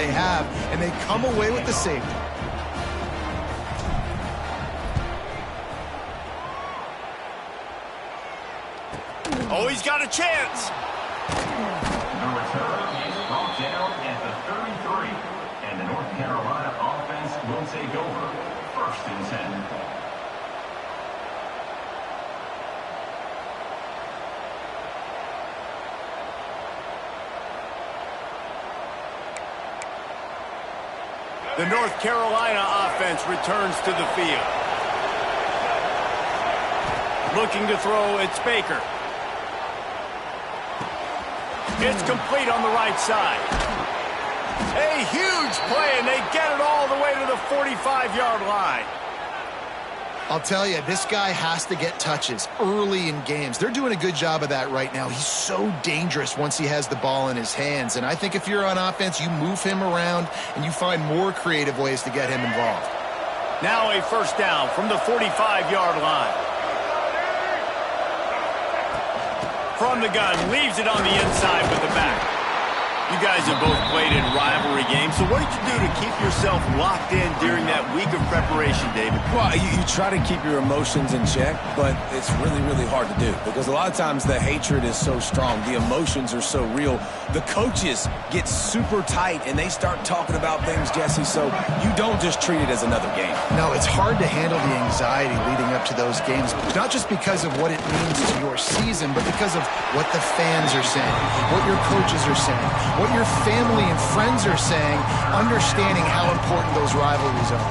they have, and they come away with the safety. Oh, he's got a chance. The return is brought down at the 33, and the North Carolina offense will take over. 1st and 10. The North Carolina offense returns to the field. Looking to throw, it's Baker. It's complete on the right side. A huge play, and they get it all the way to the 45-yard line. I'll tell you, this guy has to get touches early in games. They're doing a good job of that right now. He's so dangerous once he has the ball in his hands. And I think if you're on offense, you move him around and you find more creative ways to get him involved. Now a 1st down from the 45-yard line. From the gun, leaves it on the inside with the back. You guys have both played in rivalry games, so what did you do to keep yourself locked in during that week of preparation, David? Well, you try to keep your emotions in check, but it's really, really hard to do because a lot of times the hatred is so strong. The emotions are so real. The coaches get super tight, and they start talking about things, Jesse, so you don't just treat it as another game. No, it's hard to handle the anxiety leading up to those games, not just because of what it means to your season, but because of what the fans are saying, what your coaches are saying, what your family and friends are saying, understanding how important those rivalries are.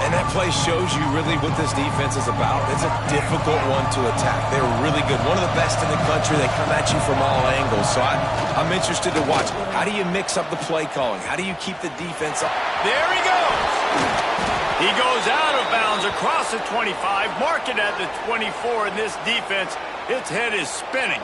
And that play shows you really what this defense is about. It's a difficult one to attack. They're really good. One of the best in the country. They come at you from all angles. So I'm interested to watch. How do you mix up the play calling? How do you keep the defense up? There he goes. He goes out of bounds across the 25, mark it at the 24, and this defense, its head is spinning.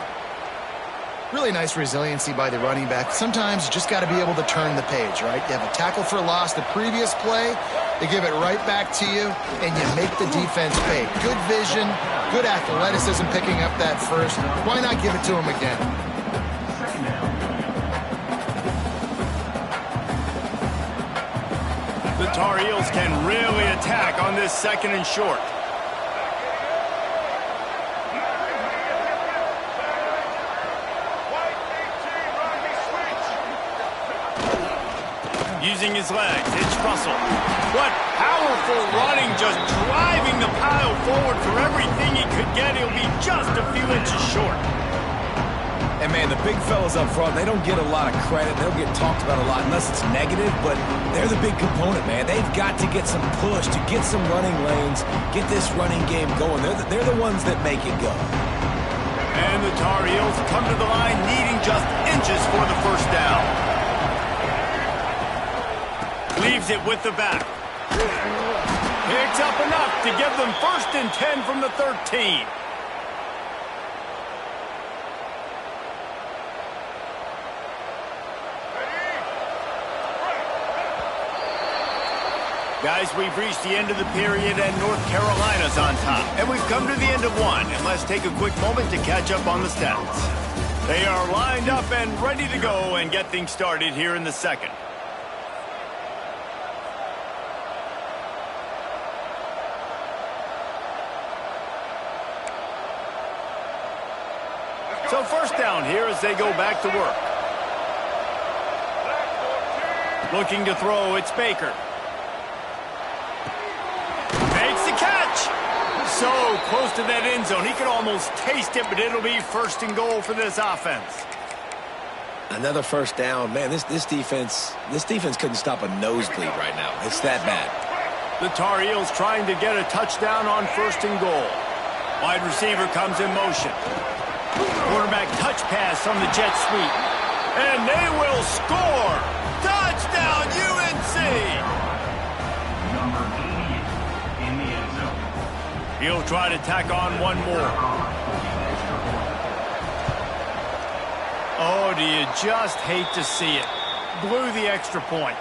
Really nice resiliency by the running back. Sometimes you just got to be able to turn the page, right? You have a tackle for loss the previous play, they give it right back to you, and you make the defense pay. Good vision, good athleticism picking up that first. Why not give it to him again? The Tar Heels can really attack on this 2nd and short. Using his legs, it's Russell. What powerful running, just driving the pile forward for everything he could get. He'll be just a few inches short. And, man, the big fellas up front, they don't get a lot of credit. They'll get talked about a lot unless it's negative, but they're the big component, man. They've got to get some push, to get some running lanes, get this running game going. They're the ones that make it go. And the Tar Heels come to the line needing just inches for the 1st down. Leaves it with the back. Picks up enough to give them 1st and 10 from the 13. Guys, we've reached the end of the period, and North Carolina's on top. And we've come to the end of one, and let's take a quick moment to catch up on the stats. They are lined up and ready to go and get things started here in the 2nd. So 1st down here as they go back to work. Looking to throw, it's Baker. Makes the catch. So close to that end zone. He could almost taste it, but it'll be 1st and goal for this offense. Another 1st down. Man, this defense couldn't stop a nosebleed right now. It's that bad. The Tar Heels trying to get a touchdown on 1st and goal. Wide receiver comes in motion. Quarterback touch pass on the jet sweep. And they will score. Touchdown, UNC! Number 88 in the end zone. He'll try to tack on one more. Oh, do you just hate to see it? Blew the extra point.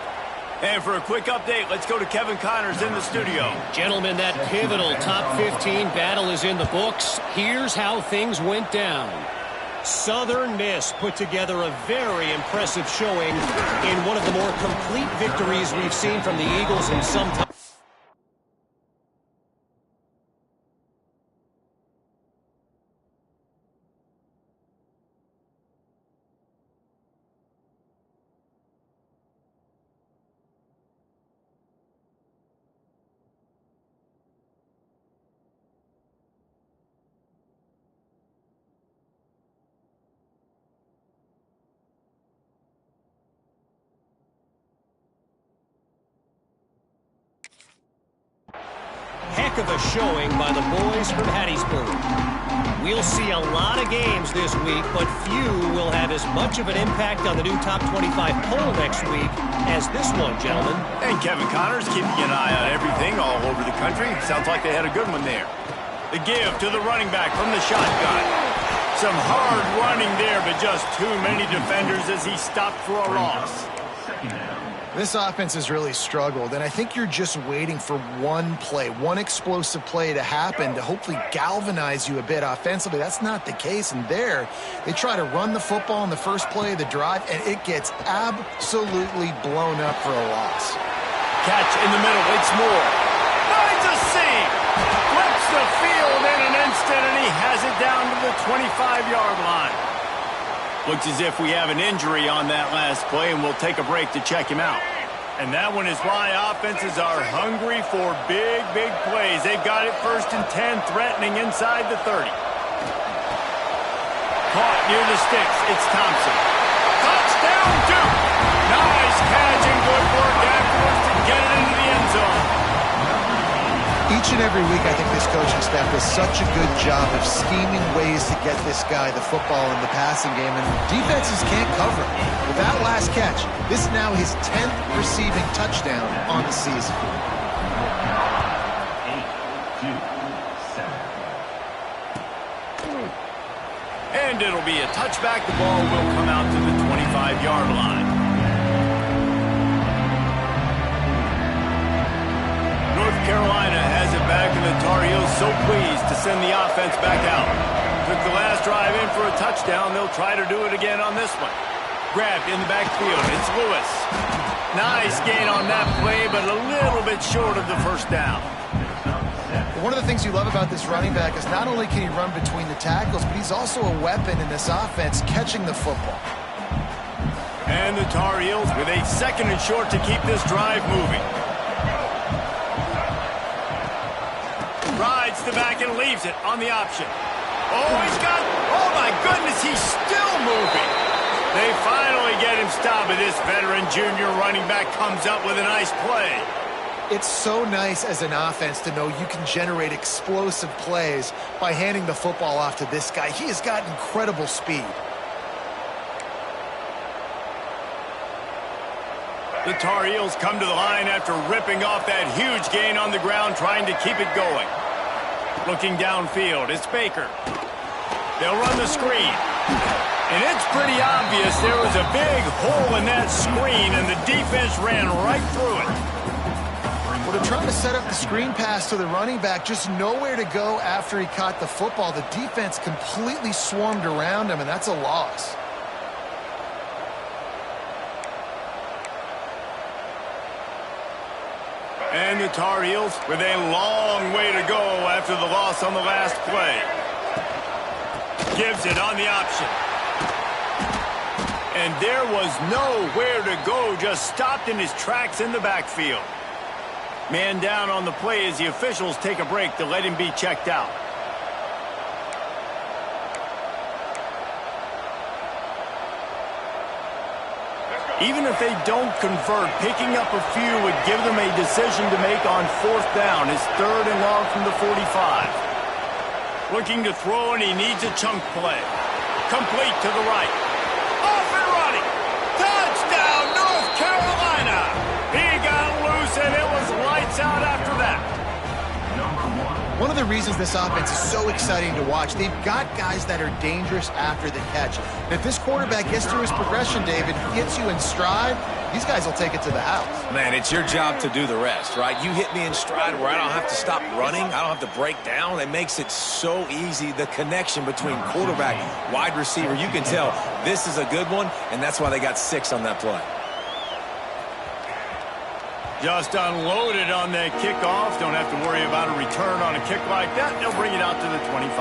And for a quick update, let's go to Kevin Connors in the studio. Gentlemen, that pivotal top 15 battle is in the books. Here's how things went down. Southern Miss put together a very impressive showing in one of the more complete victories we've seen from the Eagles in some time. Heck of a showing by the boys from Hattiesburg. We'll see a lot of games this week, but few will have as much of an impact on the new top 25 poll next week as this one, gentlemen. And Kevin Connors keeping an eye on everything all over the country. Sounds like they had a good one there. The give to the running back from the shotgun. Some hard running there, but just too many defenders as he stopped for a loss. This offense has really struggled, and I think you're just waiting for one play, one explosive play to happen to hopefully galvanize you a bit offensively. That's not the case, and there they try to run the football in the first play of the drive, and it gets absolutely blown up for a loss. Catch in the middle, it's Moore. Finds a seam! Flips the field in an instant, and he has it down to the 25-yard line. Looks as if we have an injury on that last play, and we'll take a break to check him out. And that one is why offenses are hungry for big, big plays. They've got it 1st and 10, threatening inside the 30. Caught near the sticks. It's Thompson. Touchdown, Duke! Nice catch and good work afterwards to get it into the end zone. Each and every week, I think this coaching staff does such a good job of scheming ways to get this guy the football in the passing game, and defenses can't cover it. With that last catch, this is now his 10th receiving touchdown on the season. 8-7. And it'll be a touchback. The ball will come out to the 25-yard line. North Carolina has it back, and the Tar Heels so pleased to send the offense back out. Took the last drive in for a touchdown. They'll try to do it again on this one. Grabbed in the backfield. It's Lewis. Nice gain on that play, but a little bit short of the first down. One of the things you love about this running back is not only can he run between the tackles, but he's also a weapon in this offense catching the football. And the Tar Heels with a 2nd and short to keep this drive moving. Rides the back and leaves it on the option. Oh, oh my goodness, he's still moving. They finally get him stopped, but this veteran junior running back comes up with a nice play. It's so nice as an offense to know you can generate explosive plays by handing the football off to this guy. He has got incredible speed. The Tar Heels come to the line after ripping off that huge gain on the ground, trying to keep it going. Looking downfield, it's Baker. They'll run the screen. And it's pretty obvious there was a big hole in that screen, and the defense ran right through it. Well, they're trying to set up the screen pass to the running back, just nowhere to go after he caught the football. The defense completely swarmed around him, and that's a loss. And the Tar Heels with a long way to go after the loss on the last play. Gives it on the option. And there was nowhere to go, just stopped in his tracks in the backfield. Man down on the play as the officials take a break to let him be checked out. Even if they don't convert, picking up a few would give them a decision to make on 4th down. It's 3rd and long from the 45. Looking to throw, and he needs a chunk play. Complete to the right. Off and running. Touchdown, North Carolina. He got loose, and it was lights out after that. One of of the reasons this offense is so exciting to watch. They've got guys that are dangerous after the catch. And if this quarterback gets through his progression, David, gets you in stride, these guys will take it to the house. Man, it's your job to do the rest, right? You hit me in stride where I don't have to stop running. I don't have to break down. It makes it so easy, the connection between quarterback, wide receiver. You can tell this is a good one, and that's why they got 6 on that play. Just unloaded on that kickoff. Don't have to worry about a return on a kick like that. They'll bring it out to the 25.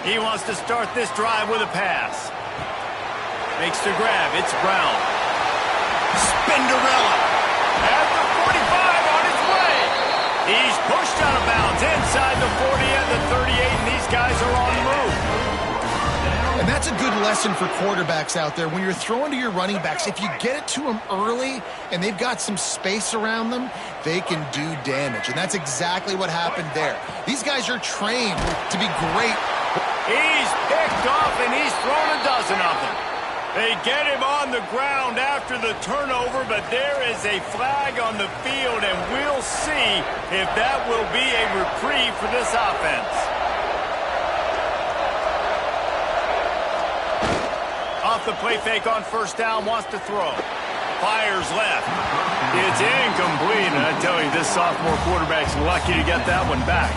He wants to start this drive with a pass. Makes the grab. It's Brown. Spinderella at the 45 on his way. He's pushed out of bounds inside the 40 and the 38, and these guys are on the move. And that's a good lesson for quarterbacks out there. When you're throwing to your running backs, if you get it to them early and they've got some space around them, they can do damage. And that's exactly what happened there. These guys are trained to be great. He's picked off, and he's thrown a dozen of them. They get him on the ground after the turnover, but there is a flag on the field, and we'll see if that will be a reprieve for this offense. Off the play fake on first down, wants to throw. Fires left. It's incomplete, and I tell you, this sophomore quarterback's lucky to get that one back.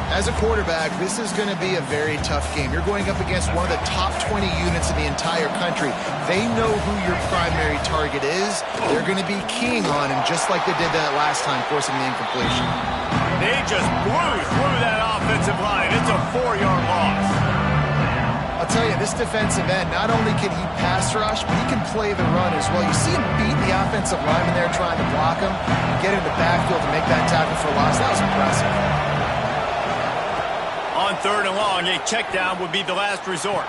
As a quarterback, this is going to be a very tough game. You're going up against one of the top 20 units in the entire country. They know who your primary target is. They're going to be keying on him just like they did that last time, forcing the incompletion. They just blew through that offensive line. It's a 4-yard loss. I'll tell you, this defensive end, not only can he pass rush, but he can play the run as well. You see him beating the offensive lineman there, trying to block him, get in the backfield to make that tackle for loss. That was impressive. On 3rd and long, a check down would be the last resort.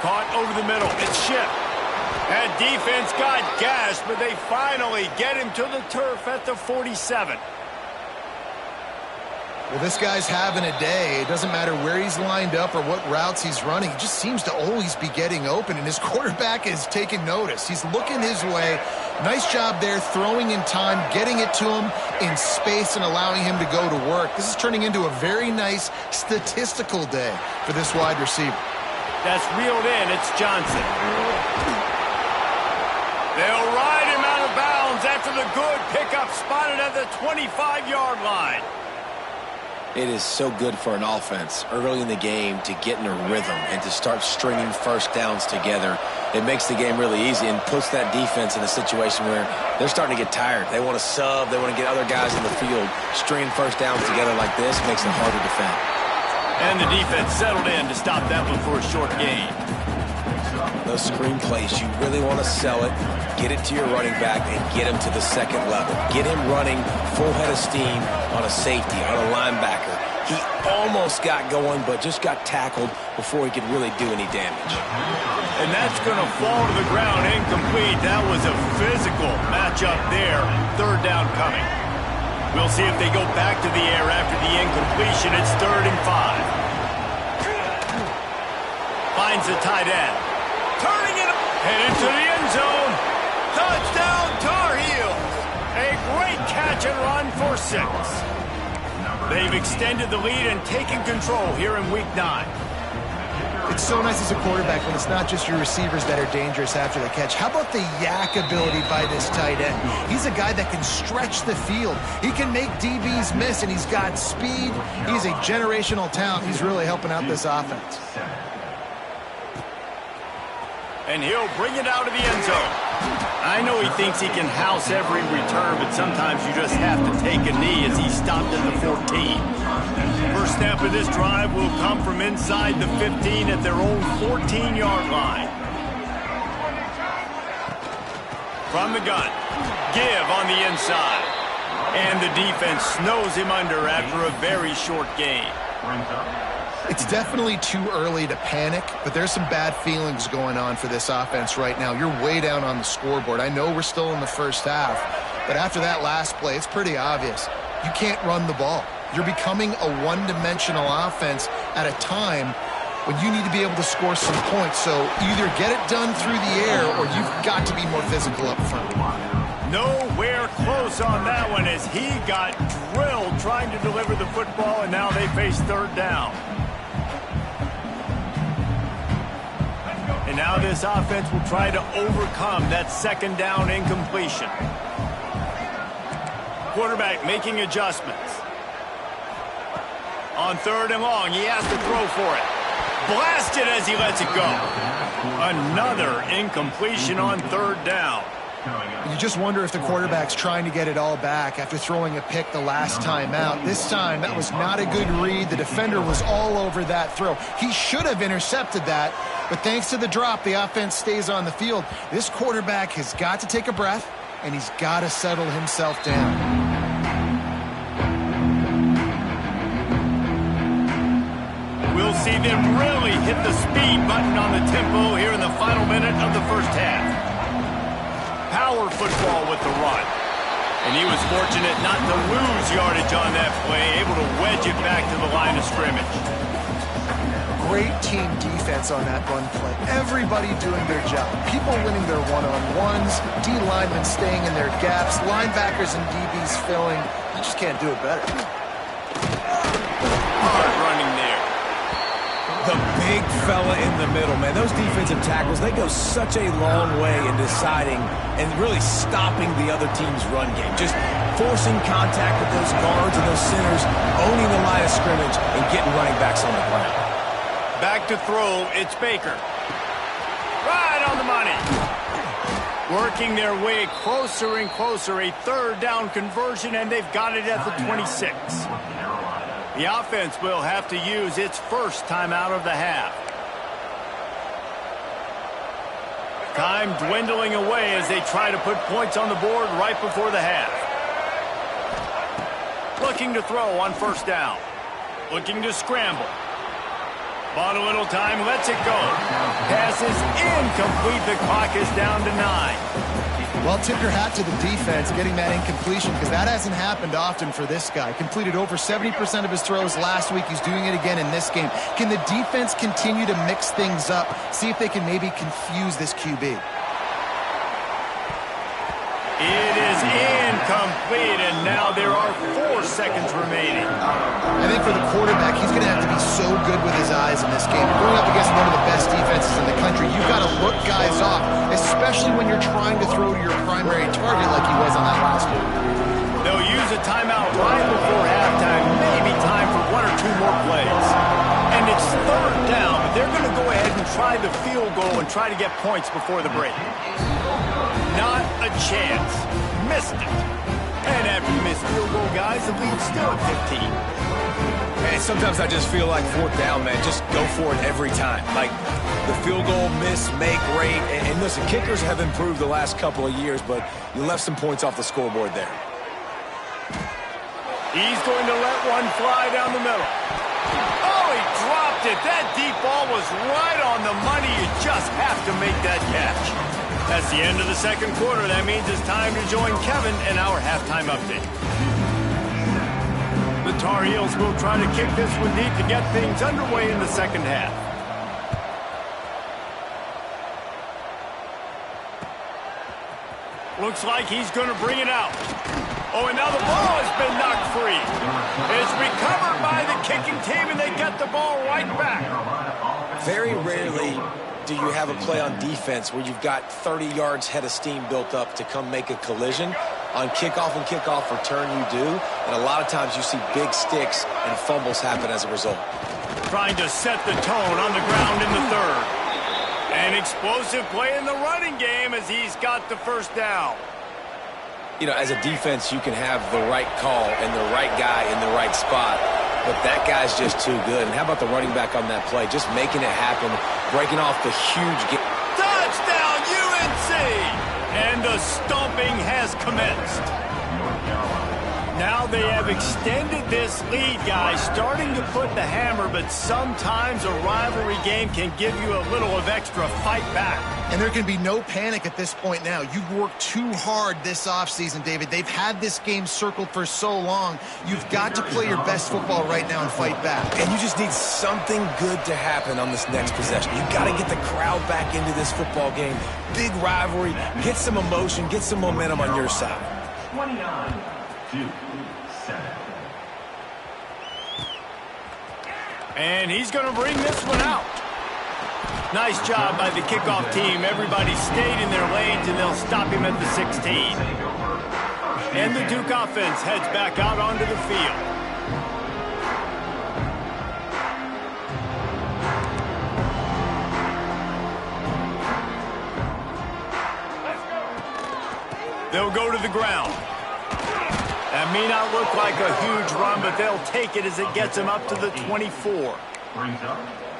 Caught over the middle. It's Shipp. That defense got gashed, but they finally get him to the turf at the 47. Well, this guy's having a day. It doesn't matter where he's lined up or what routes he's running. He just seems to always be getting open, and his quarterback is taking notice. He's looking his way. Nice job there, throwing in time, getting it to him in space and allowing him to go to work. This is turning into a very nice statistical day for this wide receiver. That's reeled in. It's Johnson. They'll ride him out of bounds after the good pickup spotted at the 25-yard line. It is so good for an offense early in the game to get in a rhythm and to start stringing first downs together. It makes the game really easy and puts that defense in a situation where they're starting to get tired. They want to sub. They want to get other guys in the field. Stringing first downs together like this makes it hard to defend. And the defense settled in to stop that one for a short gain. Those screen plays, you really want to sell it, get it to your running back, and get him to the second level. Get him running full head of steam on a safety, on a linebacker. He almost got going, but just got tackled before he could really do any damage. And that's going to fall to the ground incomplete. That was a physical matchup there. 3rd down coming. We'll see if they go back to the air after the incompletion. It's 3rd and 5. Finds the tight end. Turning it, headed to the end zone. Touchdown, Tar Heels. A great catch and run for 6. They've extended the lead and taken control here in Week 9. It's so nice as a quarterback when it's not just your receivers that are dangerous after the catch. How about the yak ability by this tight end? He's a guy that can stretch the field. He can make DBs miss, and he's got speed. He's a generational talent. He's really helping out this offense. And he'll bring it out of the end zone. I know he thinks he can house every return, but sometimes you just have to take a knee as he stopped at the 14. First snap of this drive will come from inside the 15 at their own 14-yard line. From the gun, give on the inside. And the defense snows him under after a very short gain. It's definitely too early to panic, but there's some bad feelings going on for this offense right now. You're way down on the scoreboard. I know we're still in the first half, but after that last play, it's pretty obvious. You can't run the ball. You're becoming a one-dimensional offense at a time when you need to be able to score some points. So either get it done through the air or you've got to be more physical up front. Nowhere close on that one as he got drilled trying to deliver the football, and now they face third down. And now this offense will try to overcome that second down incompletion. Quarterback making adjustments. On third and long, he has to throw for it. Blasted as he lets it go. Another incompletion on third down. You just wonder if the quarterback's trying to get it all back after throwing a pick the last time out. This time, that was not a good read. The defender was all over that throw. He should have intercepted that, but thanks to the drop, the offense stays on the field. This quarterback has got to take a breath, and he's got to settle himself down. We'll see them really hit the speed button on the tempo here in the final minute of the first half. Power football with the run. And he was fortunate not to lose yardage on that play, able to wedge it back to the line of scrimmage. Great team defense on that run play. Everybody doing their job. People winning their one-on-ones, D linemen staying in their gaps, linebackers and DBs filling. You just can't do it better. Hard running there. The big fella in the middle, man. Those defensive tackles, they go such a long way in deciding and really stopping the other team's run game. Just forcing contact with those guards and those centers, owning the line of scrimmage, and getting running backs on the ground. Back to throw, it's Baker. Right on the money. Working their way closer and closer. A third down conversion, and they've got it at the 26. The offense will have to use its first timeout of the half. Time dwindling away as they try to put points on the board right before the half. Looking to throw on first down. Looking to scramble. Bought a little time, lets it go. Pass is incomplete. The clock is down to 9. Well, tip your hat to the defense getting that incompletion because that hasn't happened often for this guy. Completed over 70% of his throws last week. He's doing it again in this game. Can the defense continue to mix things up? See if they can maybe confuse this QB. It is incomplete, and now there are 4 seconds remaining. I think for the quarterback, he's going to have to be so good with his eyes in this game. Going up against one of the best defenses in the country, you've got to look guys off, especially when you're trying to throw to your primary target like he was on that last one. They'll use a timeout right before halftime, maybe time for 1 or 2 more plays. And it's third down, but they're going to go ahead and try the field goal and try to get points before the break. Not a chance. Missed it. And after you miss field goal, guys, the lead's still at 15. And sometimes I just feel like fourth down, man, just go for it every time. Like the field goal miss, make rate. And listen, kickers have improved the last couple of years, but you left some points off the scoreboard there. He's going to let one fly down the middle. Oh, he dropped it. That deep ball was right on the money. You just have to make that catch. That's the end of the second quarter. That means it's time to join Kevin in our halftime update. The Tar Heels will try to kick this one deep to get things underway in the second half. Looks like he's going to bring it out. Oh, and now the ball has been knocked free. It's recovered by the kicking team, and they get the ball right back. Very rarely do you have a play on defense where you've got 30 yards head of steam built up to come make a collision. On kickoff and kickoff return, you do. And a lot of times you see big sticks and fumbles happen as a result. Trying to set the tone on the ground in the third. An explosive play in the running game as he's got the first down. You know, as a defense, you can have the right call and the right guy in the right spot. But that guy's just too good. And how about the running back on that play? Just making it happen, breaking off the huge game. Touchdown, UNC! And the stomping has commenced. Now they have extended this lead, guys, starting to put the hammer, but sometimes a rivalry game can give you a little of extra fight back. And there can be no panic at this point now. You've worked too hard this offseason, David. They've had this game circled for so long. You've got to play your best football right now and fight back. And you just need something good to happen on this next possession. You've got to get the crowd back into this football game. Big rivalry, get some emotion, get some momentum on your side. 29-7. And he's going to bring this one out. Nice job by the kickoff team. Everybody stayed in their lanes, and they'll stop him at the 16. And the Duke offense heads back out onto the field. They'll go to the ground. That may not look like a huge run, but they'll take it as it gets them up to the 24.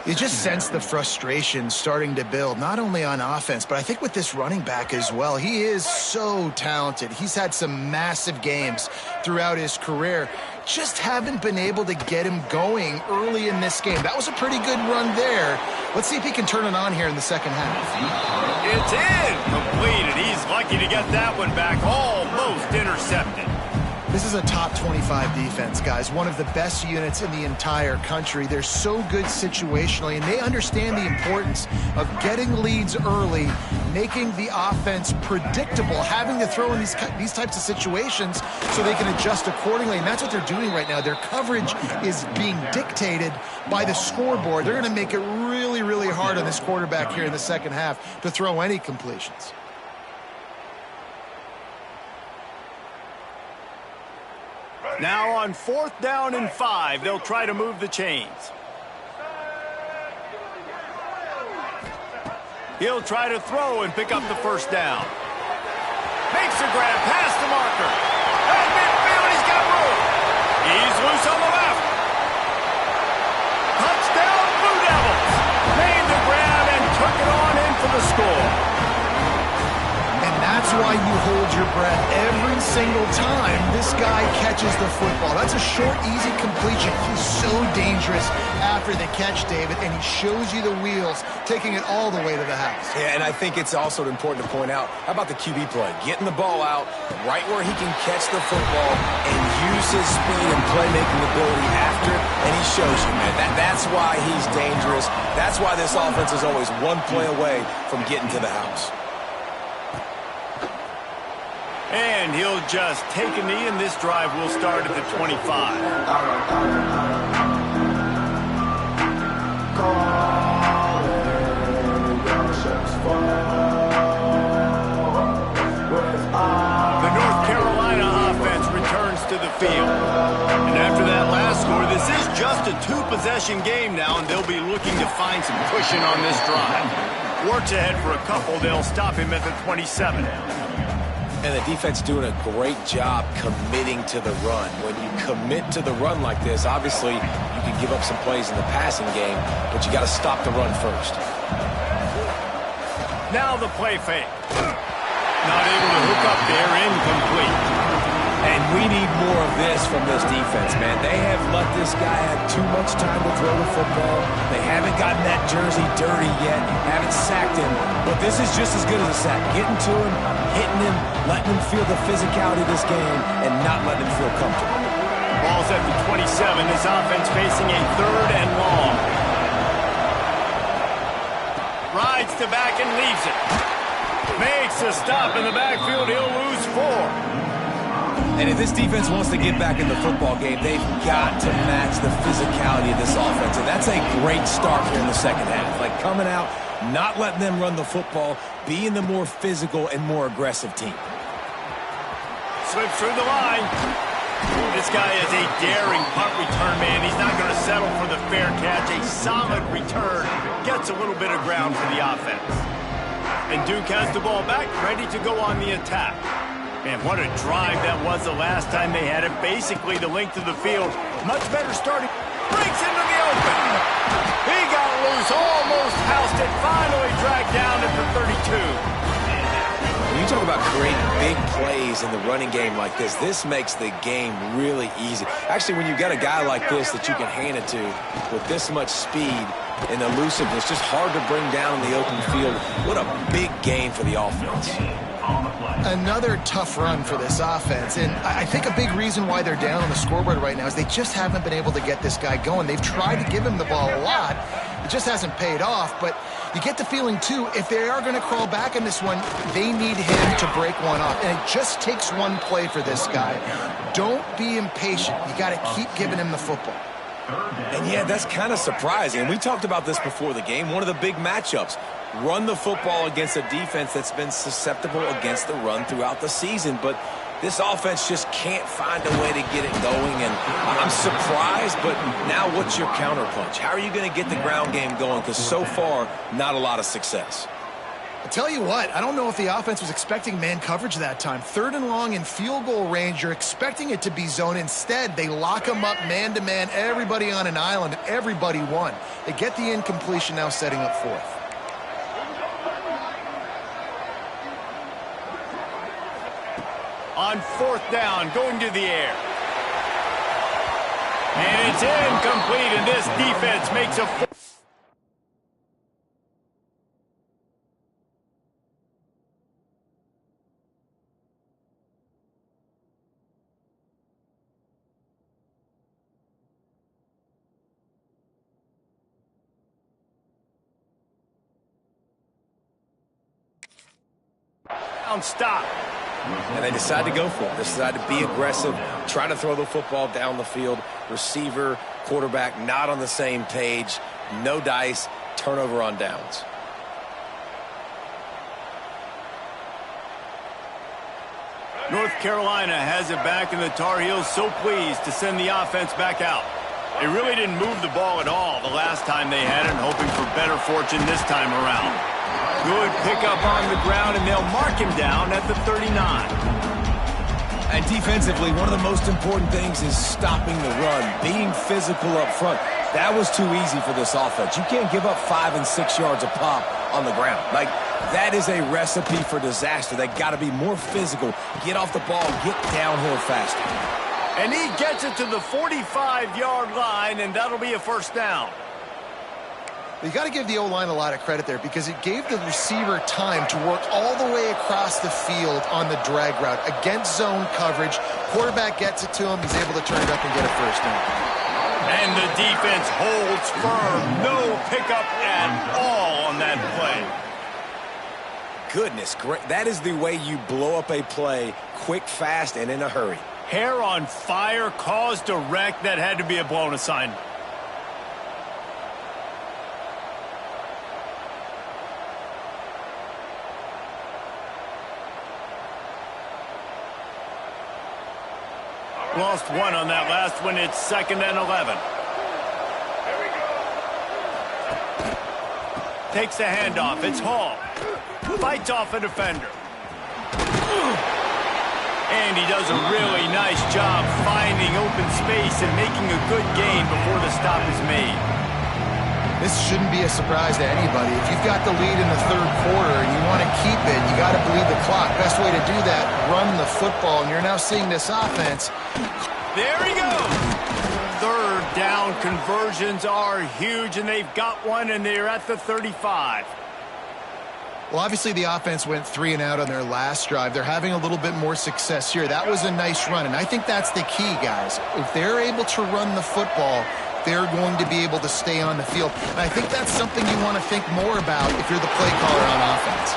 You just sense the frustration starting to build, not only on offense, but I think with this running back as well. He is so talented. He's had some massive games throughout his career. Just haven't been able to get him going early in this game. That was a pretty good run there. Let's see if he can turn it on here in the second half. It's incomplete, and he's lucky to get that one back, almost intercepted. This is a top 25 defense, guys. One of the best units in the entire country. They're so good situationally, and they understand the importance of getting leads early, making the offense predictable, having to throw in these types of situations so they can adjust accordingly, and that's what they're doing right now. Their coverage is being dictated by the scoreboard. They're going to make it really, really hard on this quarterback here in the second half to throw any completions. Now on 4th down and 5, they'll try to move the chains. He'll try to throw and pick up the first down. Makes a grab past the marker. At midfield, he's got room. He's loose on the left. Touchdown, Blue Devils. Made the grab and took it on in for the score. That's why you hold your breath every single time this guy catches the football. That's a short, easy completion. He's so dangerous after the catch, David, and he shows you the wheels, taking it all the way to the house. Yeah, and I think it's also important to point out, how about the QB play? Getting the ball out right where he can catch the football and use his speed and playmaking ability after it, and he shows you, man. That's why he's dangerous. That's why this offense is always one play away from getting to the house. And he'll just take a knee, and this drive will start at the 25. The North Carolina offense returns to the field. And after that last score, this is just a two-possession game now, and they'll be looking to find some cushion on this drive. Works ahead for a couple. They'll stop him at the 27. And the defense doing a great job committing to the run. When you commit to the run like this, obviously you can give up some plays in the passing game, but you got to stop the run first. Now the play fake. Not able to hook up there, incomplete. And we need more of this from this defense, man. They have let this guy have too much time to throw the football. They haven't gotten that jersey dirty yet, haven't sacked him. But this is just as good as a sack. Getting to him, hitting him, letting him feel the physicality of this game, and not letting him feel comfortable. Ball's at the 27. This offense facing a 3rd and long. Rides to back and leaves it. Makes a stop in the backfield. He'll lose 4. And if this defense wants to get back in the football game, they've got to match the physicality of this offense. And that's a great start here in the second half. Like coming out, not letting them run the football, being the more physical and more aggressive team. Slips through the line. This guy is a daring punt return man. He's not going to settle for the fair catch. A solid return. Gets a little bit of ground for the offense. And Duke has the ball back, ready to go on the attack. And what a drive that was the last time they had it. Basically the length of the field. Much better starting. Breaks into the open. He got loose, almost housed it. Finally dragged down at the 32. When you talk about creating big plays in the running game like this, this makes the game really easy. Actually, when you've got a guy like this that you can hand it to with this much speed and elusiveness, just hard to bring down in the open field. What a big gain for the offense. Another tough run for this offense, and I think a big reason why they're down on the scoreboard right now is they just haven't been able to get this guy going. They've tried to give him the ball a lot. It just hasn't paid off, but you get the feeling, too, if they are going to crawl back in this one, they need him to break one off, and it just takes one play for this guy. Don't be impatient. You got to keep giving him the football. And, yeah, that's kind of surprising. And we talked about this before the game, one of the big matchups. Run the football against a defense that's been susceptible against the run throughout the season. But this offense just can't find a way to get it going. And I'm surprised, but now what's your counterpunch? How are you going to get the ground game going? Because so far, not a lot of success. I'll tell you what, I don't know if the offense was expecting man coverage that time. 3rd and long in field goal range, you're expecting it to be zone. Instead, they lock them up man-to-man, everybody on an island, and everybody won. They get the incompletion now, setting up 4th. On 4th down, going to the air. And it's incomplete, and this defense makes a... stop. And they decide to go for it. They decide to be aggressive, try to throw the football down the field. Receiver, quarterback, not on the same page. No dice, turnover on downs. North Carolina has it back, and the Tar Heels so pleased to send the offense back out. They really didn't move the ball at all the last time they had it, hoping for better fortune this time around. Good pickup on the ground, and they'll mark him down at the 39. And defensively, one of the most important things is stopping the run, being physical up front. That was too easy for this offense. You can't give up 5 and 6 yards a pop on the ground. Like, that is a recipe for disaster. They got to be more physical, get off the ball, get downhill faster. And he gets it to the 45-yard line, and that'll be a 1st down. You got to give the O-line a lot of credit there because it gave the receiver time to work all the way across the field on the drag route against zone coverage. Quarterback gets it to him. He's able to turn it up and get a 1st down. And the defense holds firm. No pickup at all on that play. Goodness, great. That is the way you blow up a play quick, fast, and in a hurry. Hair on fire, caused a wreck. That had to be a blown assignment. Lost one on that last one. It's 2nd and 11. Takes the handoff. It's Hall. Fights off a defender. And he does a really nice job finding open space and making a good gain before the stop is made. This shouldn't be a surprise to anybody. If you've got the lead in the 3rd quarter and you want to keep it, you got to bleed the clock. Best way to do that, run the football. And you're now seeing this offense. There he goes. 3rd down conversions are huge, and they've got one, and they're at the 35. Well, obviously the offense went 3 and out on their last drive. They're having a little bit more success here. That was a nice run, and I think that's the key, guys. If they're able to run the football, they're going to be able to stay on the field. And I think that's something you want to think more about if you're the play caller on offense.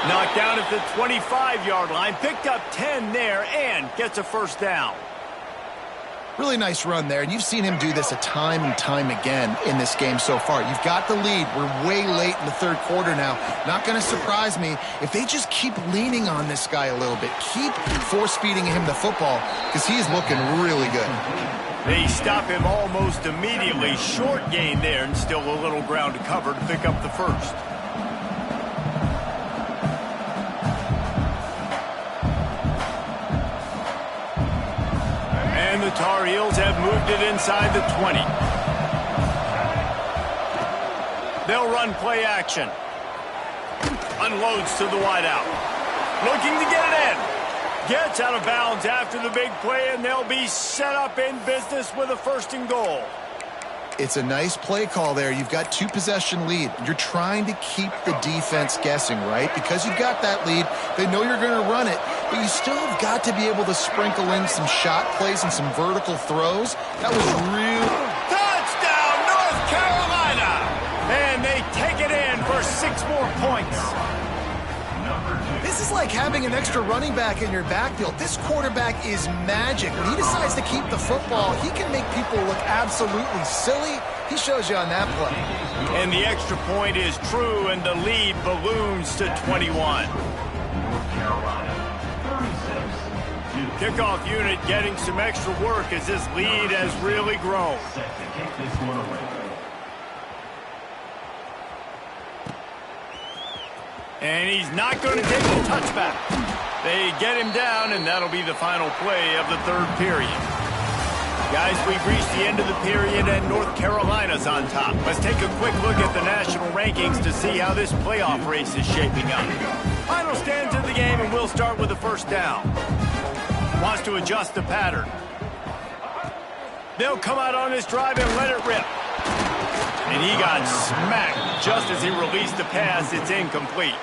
Knocked down at the 25-yard line, picked up 10 there, and gets a 1st down. Really nice run there, and you've seen him do this a time and time again in this game so far. You've got the lead. We're way late in the 3rd quarter now. Not going to surprise me if they just keep leaning on this guy a little bit. Keep force-feeding him the football because he's looking really good. They stop him almost immediately. Short gain there, and still a little ground to cover to pick up the 1st. And the Tar Heels have moved it inside the 20. They'll run play action. Unloads to the wideout. Looking to get it in. Gets out of bounds after the big play, and they'll be set up in business with a 1st and goal. It's a nice play call there. You've got 2-possession lead. You're trying to keep the defense guessing, right? Because you've got that lead, they know you're going to run it, but you still have got to be able to sprinkle in some shot plays and some vertical throws. That was real. Touchdown, North Carolina! And they take it in for 6 more points. This is like having an extra running back in your backfield. This quarterback is magic. When he decides to keep the football, he can make people look absolutely silly. He shows you on that play. And the extra point is true, and the lead balloons to 21. Kickoff unit getting some extra work as this lead has really grown. And he's not going to take the touchback. They get him down, and that'll be the final play of the 3rd period. Guys, we've reached the end of the period, and North Carolina's on top. Let's take a quick look at the national rankings to see how this playoff race is shaping up. Final stands of the game, and we'll start with the 1st down. Wants to adjust the pattern. They'll come out on this drive and let it rip. And he got smacked just as he released the pass. It's incomplete.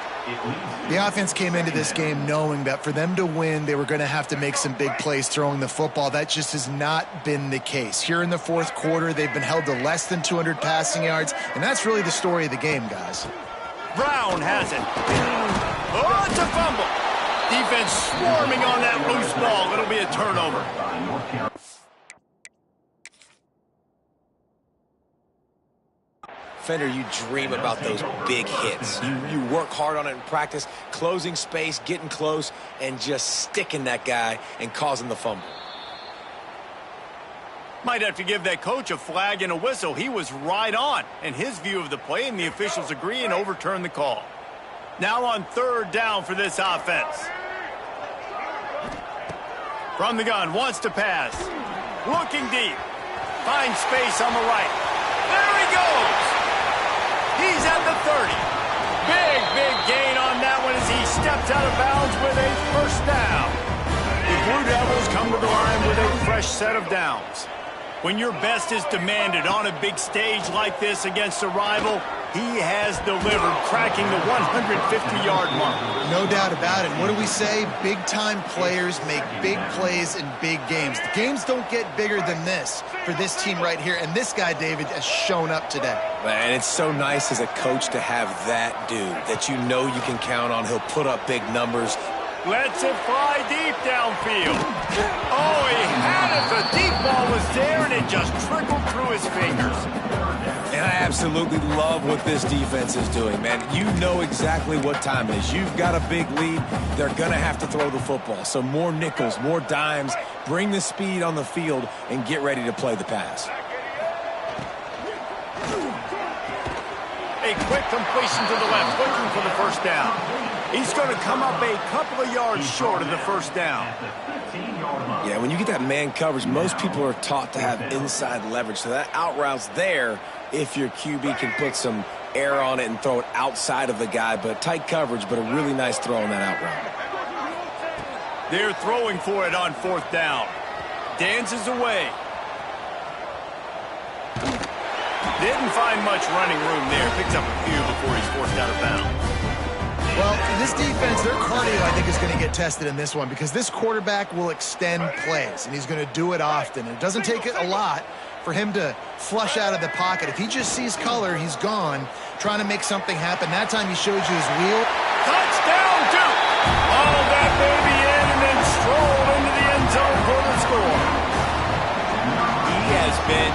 The offense came into this game knowing that for them to win, they were going to have to make some big plays throwing the football. That just has not been the case. Here in the 4th quarter, they've been held to less than 200 passing yards, and that's really the story of the game, guys. Brown has it. Oh, it's a fumble. Defense swarming on that loose ball. It'll be a turnover. Fender, you dream about those big hits. You work hard on it in practice, closing space, getting close, and just sticking that guy and causing the fumble. Might have to give that coach a flag and a whistle. He was right on in his view of the play, and the officials agree and overturn the call. Now on 3rd down for this offense. From the gun, wants to pass. Looking deep. Finds space on the right. There he goes! He's at the 30. Big gain on that one as he steps out of bounds with a 1st down. The Blue Devils come to the line with a fresh set of downs. When your best is demanded on a big stage like this against a rival, he has delivered, cracking the 150-yard mark. No doubt about it. What do we say? Big-time players make big plays in big games. The games don't get bigger than this for this team right here, and this guy, David, has shown up today. Man, it's so nice as a coach to have that dude that you know you can count on. He'll put up big numbers. Lets it fly deep downfield. Oh, he had it. The deep ball was there, and it just trickled through his fingers. And I absolutely love what this defense is doing, man. You know exactly what time it is. You've got a big lead. They're going to have to throw the football. So more nickels, more dimes, bring the speed on the field, and get ready to play the pass. A quick completion to the left, looking for the 1st down. He's going to come up a couple of yards short of the 1st down. Yeah, when you get that man coverage, most people are taught to have inside leverage. So that out route's there if your QB can put some air on it and throw it outside of the guy. But tight coverage, but a really nice throw on that out route. They're throwing for it on 4th down. Dances away. Didn't find much running room there. Picks up a few before he's forced out of bounds. Well, this defense, their cardio, I think, is going to get tested in this one because this quarterback will extend plays, and he's going to do it often. And it doesn't take it a lot for him to flush out of the pocket. If he just sees color, he's gone, trying to make something happen. That time he showed you his wheel. Touchdown, Duke! All that baby in and then stroll into the end zone for the score. He has been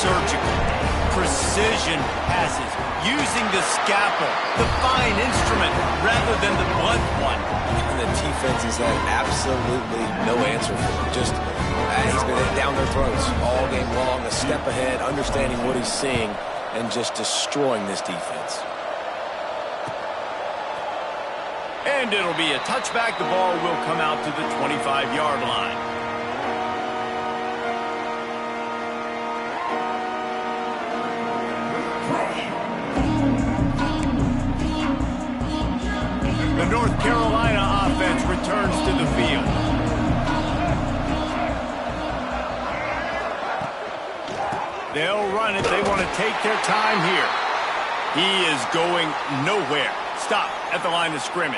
surgical. Precision passes, using the scalpel, the fine instrument, rather than the blunt one. And the defense has had absolutely no answer for him. Just, he's been down their throats all game long, a step ahead, understanding what he's seeing, and just destroying this defense. And it'll be a touchback. The ball will come out to the 25-yard line. The North Carolina They'll run it. They want to take their time here. He is going nowhere. Stop at the line of scrimmage.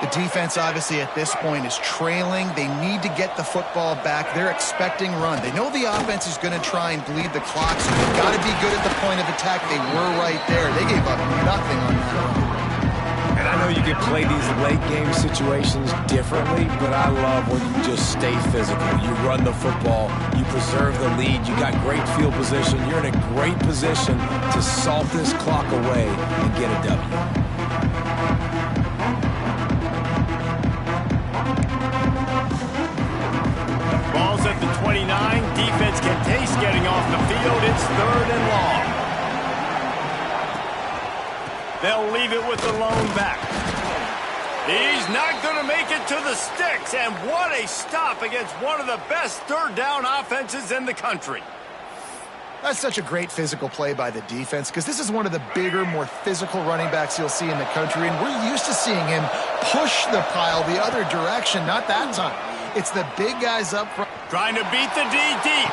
The defense, obviously, at this point is trailing. They need to get the football back. They're expecting run. They know the offense is going to try and bleed the clock, so they've got to be good at the point of attack. They were right there. They gave up nothing on that run. And I know you can play these late game situations differently, but I love when you just stay physical. You run the football, you preserve the lead, you got great field position. You're in a great position to salt this clock away and get a W. Ball's at the 29. Defense can taste getting off the field. It's 3rd and long. They'll leave it with the lone back. He's not going to make it to the sticks. And what a stop against one of the best 3rd down offenses in the country. That's such a great physical play by the defense because this is one of the bigger, more physical running backs you'll see in the country, and we're used to seeing him push the pile the other direction. Not that time. It's the big guys up front. Trying to beat the D deep.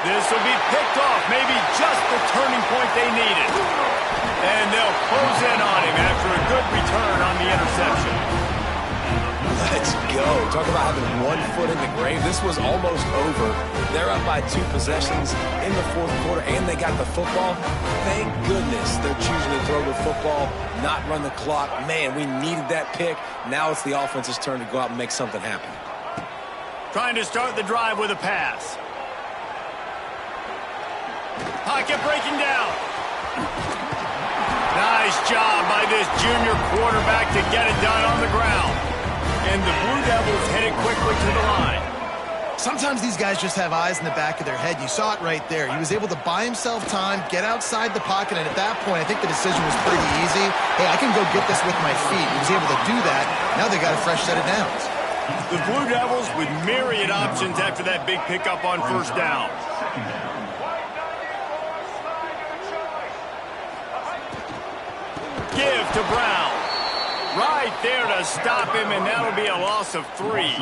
This will be picked off. Maybe just the turning point they needed. And they'll close in on him after a good return on the interception. Let's go. Talk about having 1 foot in the grave. This was almost over. They're up by 2 possessions in the 4th quarter, and they got the football. Thank goodness they're choosing to throw the football, not run the clock. Man, we needed that pick. Now it's the offense's turn to go out and make something happen. Trying to start the drive with a pass. Pocket breaking down. Nice job by this junior quarterback to get it done on the ground. And the Blue Devils headed quickly to the line. Sometimes these guys just have eyes in the back of their head. You saw it right there. He was able to buy himself time, get outside the pocket, and at that point, I think the decision was pretty easy. Hey, I can go get this with my feet. He was able to do that. Now they got a fresh set of downs. The Blue Devils with myriad options after that big pickup on 1st down. Give to Brown. Right there to stop him, and that'll be a loss of 3.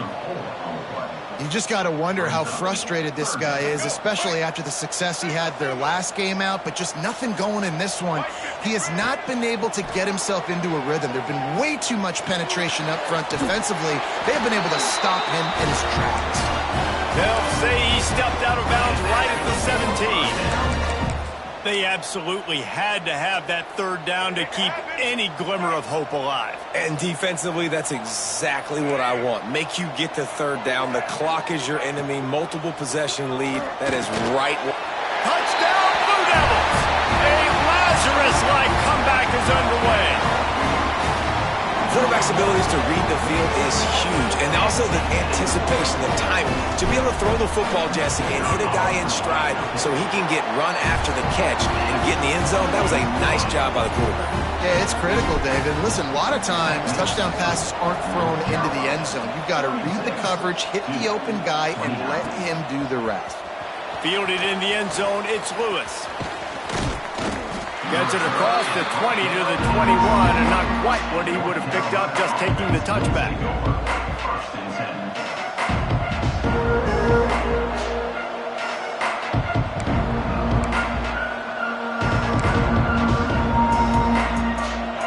You just got to wonder how frustrated this guy is, especially after the success he had their last game out, but just nothing going in this one. He has not been able to get himself into a rhythm. There's been way too much penetration up front defensively. They've been able to stop him in his tracks. They'll say he stepped out of bounds right at the 17. They absolutely had to have that 3rd down to keep any glimmer of hope alive. And defensively, that's exactly what I want. Make you get the 3rd down. The clock is your enemy. Multiple possession lead. That is right. Touchdown, Blue Devils! A Lazarus-like comeback is underway. Quarterback's abilities to read the field is huge, and also the anticipation, the timing. To be able to throw the football, Jesse, and hit a guy in stride so he can get run after the catch and get in the end zone, that was a nice job by the quarterback. Yeah, it's critical, David. Listen, a lot of times touchdown passes aren't thrown into the end zone. You've got to read the coverage, hit the open guy, and let him do the rest. Fielded in the end zone, it's Lewis. Gets it across the 20 to the 21, and not quite what he would have picked up just taking the touchback.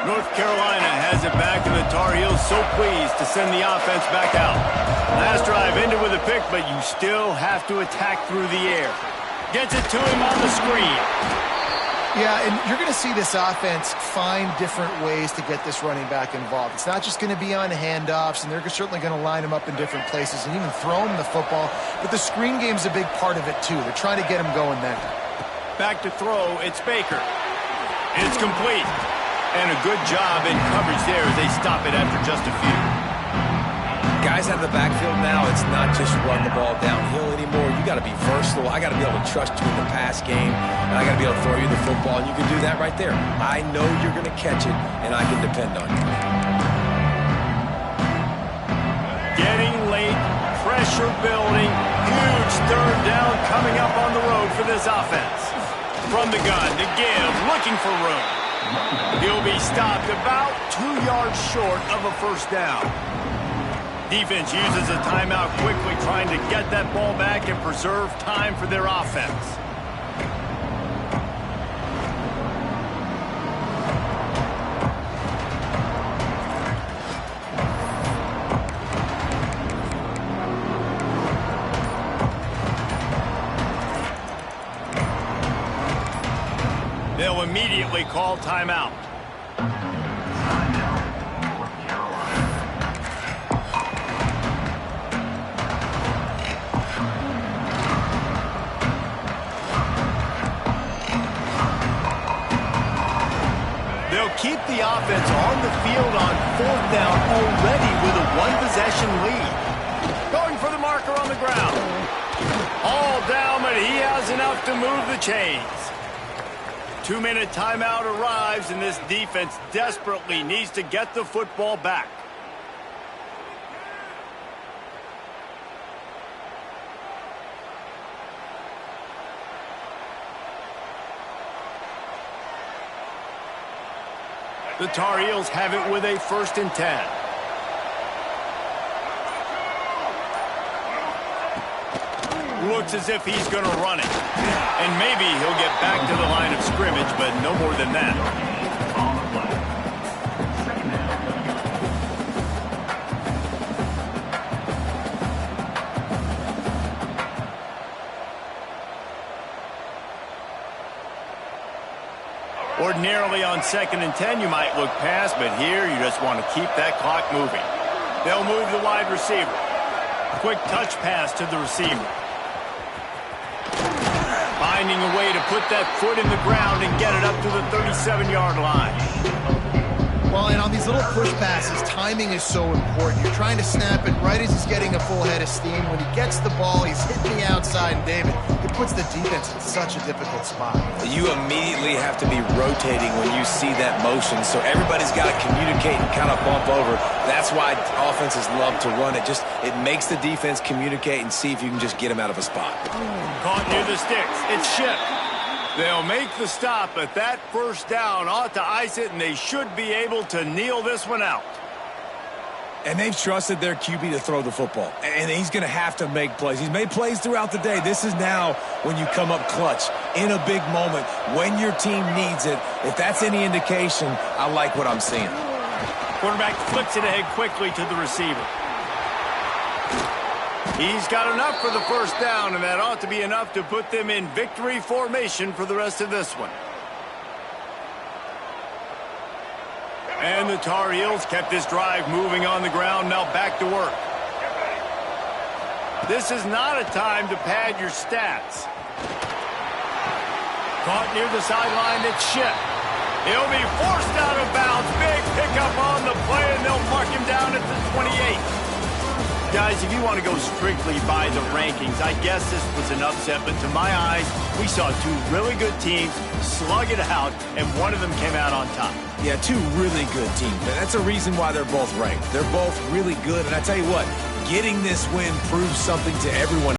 North Carolina has it back, and the Tar Heels so pleased to send the offense back out. Last drive ended with a pick, but you still have to attack through the air. Gets it to him on the screen. Yeah, and you're going to see this offense find different ways to get this running back involved. It's not just going to be on handoffs, and they're certainly going to line him up in different places and even throw him the football. But the screen game's a big part of it, too. They're trying to get him going there. Back to throw, it's Baker. It's complete. And a good job in coverage there as they stop it after just a few. Guys out of the backfield now, it's not just run the ball downhill anymore. You got to be versatile. I got to be able to trust you in the pass game, and I got to be able to throw you the football, and you can do that right there. I know you're going to catch it, and I can depend on you. Getting late, pressure building, huge 3rd down coming up on the road for this offense. From the gun to give, looking for room. He'll be stopped about 2 yards short of a 1st down. Defense uses a timeout quickly, trying to get that ball back and preserve time for their offense. They'll immediately call timeout. They'll keep the offense on the field on 4th down already with a one-possession lead. Going for the marker on the ground. All down, but he has enough to move the chains. 2-minute timeout arrives, and this defense desperately needs to get the football back. The Tar Heels have it with a 1st and 10. Looks as if he's going to run it. And maybe he'll get back to the line of scrimmage, but no more than that. Ordinarily on 2nd and 10, you might look past, but here you just want to keep that clock moving. They'll move the wide receiver. Quick touch pass to the receiver. Finding a way to put that foot in the ground and get it up to the 37-yard line. Well, and on these little push passes, timing is so important. You're trying to snap it right as he's getting a full head of steam. When he gets the ball, he's hitting the outside, and David, it puts the defense in such a difficult spot. You immediately have to be rotating when you see that motion, so everybody's got to communicate and kind of bump over. That's why offenses love to run it. It makes the defense communicate and see if you can just get him out of a spot. Caught near the sticks. It's Shipp. They'll make the stop, but that 1st down ought to ice it, and they should be able to kneel this one out. And they've trusted their QB to throw the football, and he's going to have to make plays. He's made plays throughout the day. This is now when you come up clutch in a big moment when your team needs it. If that's any indication, I like what I'm seeing. Quarterback flicks it ahead quickly to the receiver. He's got enough for the 1st down, and that ought to be enough to put them in victory formation for the rest of this one. And the Tar Heels kept this drive moving on the ground, now back to work. This is not a time to pad your stats. Caught near the sideline, it's Shipp. He'll be forced out of bounds. Big pickup on the play, and they'll mark him down at the 28. Guys, if you want to go strictly by the rankings, I guess this was an upset, but to my eyes, we saw 2 really good teams slug it out, and one of them came out on top. Yeah, 2 really good teams. And that's a reason why they're both ranked. They're both really good, and I tell you what, getting this win proves something to everyone.